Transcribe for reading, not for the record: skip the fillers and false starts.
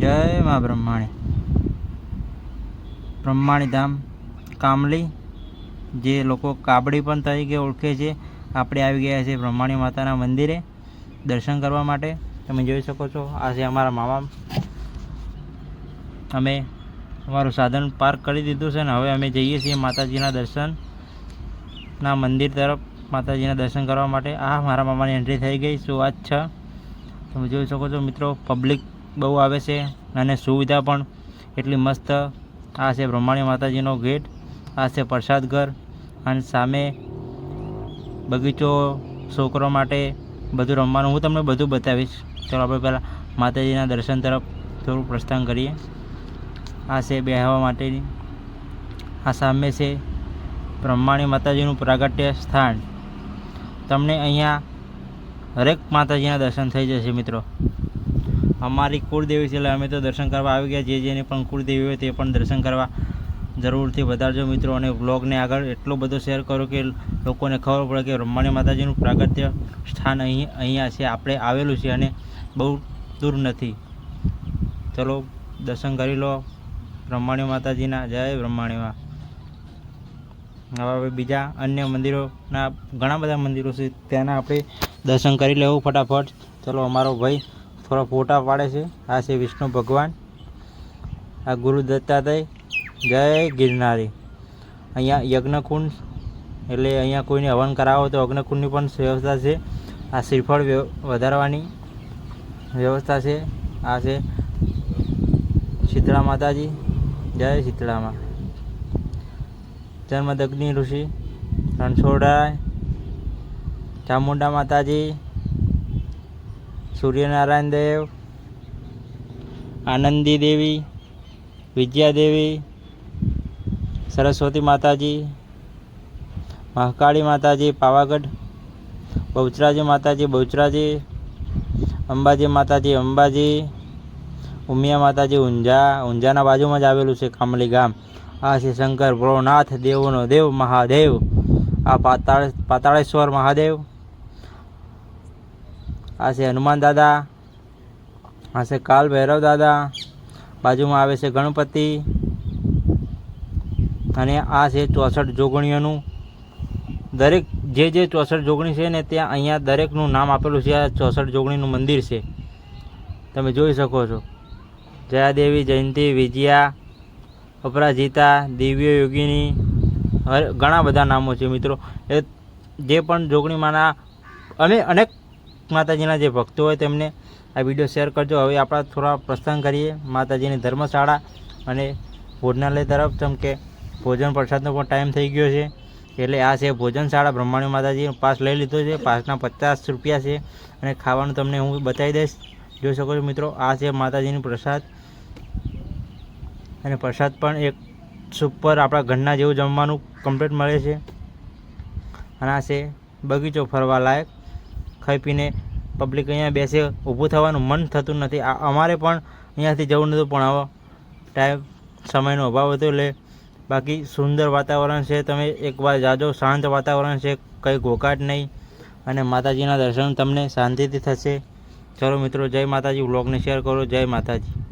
જય મા બ્રહ્માણી. બ્રહ્માણી ધામ કામલી, જે લોકો કાબડી પણ તરીકે ઓળખે છે. આપણે આવી ગયા છે બ્રહ્માણી માતાના મંદિરે દર્શન કરવા માટે. તમે જોઈ શકો છો, આ છે અમારા મામા. અમે અમારું સાધન પાર્ક કરી દીધું છે ને હવે અમે જઈએ છીએ માતાજીના દર્શનના મંદિર તરફ, માતાજીના દર્શન કરવા માટે. આ મારા મામાની એન્ટ્રી થઈ ગઈ. શું વાત છે! તમે જોઈ શકો છો મિત્રો, પબ્લિક બહુ આવે છે અને સુવિધા પણ એટલી મસ્ત. આ છે બ્રહ્માણી માતાજીનો ગેટ, આ છે પ્રસાદ ઘર અને સામે બગીચો, છોકરો માટે બધું રમવાનું. હું તમને બધું બતાવીશ. ચાલો આપણે પહેલાં માતાજીના દર્શન તરફ થોડું પ્રસ્થાન કરીએ. આ છે બેહવા માટેની. આ સામે છે બ્રહ્માણી માતાજીનું પ્રાગટ્ય સ્થાન. તમને અહીંયા હરેક માતાજીના દર્શન થઈ જશે મિત્રો. અમારી કુળદેવી છે એટલે અમે તો દર્શન કરવા આવી ગયા. જેની પણ કુળદેવી હોય તે પણ દર્શન કરવા જરૂરથી વધારજો મિત્રો. અને વ્લોગને આગળ એટલો બધો શેર કરો કે લોકોને ખબર પડે કે બ્રહ્માણી માતાજીનું પ્રાગટ્ય સ્થાન અહીંયા છે, આપણે આવેલું છે અને બહુ દૂર નથી. ચલો દર્શન કરી લો બ્રહ્માણી માતાજીના. જય બ્રહ્માણીમાં. હવે બીજા અન્ય મંદિરોના ઘણા બધા મંદિરો છે, ત્યાંના આપણે દર્શન કરી લેવું ફટાફટ. ચલો અમારો ભાઈ થોડા ફોટા પાડે છે. આ છે વિષ્ણુ ભગવાન, આ ગુરુ દત્તાત્રેય. જય ગિરનારી. અહીંયા યજ્ઞકુંડ, એટલે અહીંયા કોઈને હવન કરાવો તો અગ્નિકુંડની પણ વ્યવસ્થા છે. આ શ્રીફળ વધારવાની વ્યવસ્થા છે. આ છે શીતળા માતાજી. જય શીતળામાં. જન્મદગ્નિ ઋષિ, રણછોડરાય, ચામુંડા માતાજી, સૂર્યનારાયણ દેવ, આનંદી દેવી, વિદ્યાદેવી, સરસ્વતી માતાજી, મહાકાળી માતાજી પાવાગઢ, બહુચરાજી માતાજી બહુચરાજી, અંબાજી માતાજી અંબાજી, ઉમિયા માતાજી ઊંઝા. ઊંઝાના બાજુમાં જ આવેલું છે કામલી ગામ. આ છે શંકર ભોળોનાથ દેવોનો દેવ મહાદેવ. આ પાતાળેશ્વર મહાદેવ. આ છે હનુમાન દાદા. આ છે કાલ ભૈરવ દાદા. બાજુમાં આવે છે ગણપતિ. અને આ છે 64 જોગણીઓનું દરેક જે 64 જોગણી છે ને ત્યાં અહીંયા દરેકનું નામ આપેલું છે. આ 64 જોગણીનું મંદિર છે, તમે જોઈ શકો છો. જયાદેવી, જયંતી, વિજયા, અપરાજિતા, દિવ્ય યોગિની, ઘણા બધા નામો છે મિત્રો. એ જે પણ જોગણીમાંના અમે અનેક માતાજીના જે ભક્તો હોય તેમને આ વિડીયો શેર કરજો. હવે આપણે થોડા પ્રસ્થાન કરીએ માતાજીની ધર્મશાળા અને ભોજનાલય તરફ, જેમ કે ભોજન પ્રસાદનો પણ ટાઈમ થઈ ગયો છે. એટલે આ છે ભોજનશાળા. બ્રહ્માણી માતાજીનો પાસ લઈ લીધો છે. પાસના 50 રૂપિયા છે અને ખાવાનું તમને હું બતાવી દઈશ. જોઈ શકો છો મિત્રો, આ છે માતાજીની પ્રસાદ. અને પ્રસાદ પણ એક સુપર આપણા ઘરના જેવું જમવાનું કમ્પ્લીટ મળે છે. અને આ છે બગીચો ફરવા લાયક. ખાઈ પીને પબ્લિક અહીંયા બેસે, ઊભું થવાનું મન થતું નથી. અમારે પણ અહીંયાથી જવું નહોતું, પણ હવે ટાઈમ સમયનો અભાવ હતો. એટલે બાકી સુંદર વાતાવરણ છે. તમે એકવાર જાજો, શાંત વાતાવરણ છે, કંઈ ઘોંઘાટ નહીં અને માતાજીના દર્શન તમને શાંતિથી થશે. ચલો મિત્રો, જય માતાજી. વ્લોગને શેર કરો. જય માતાજી.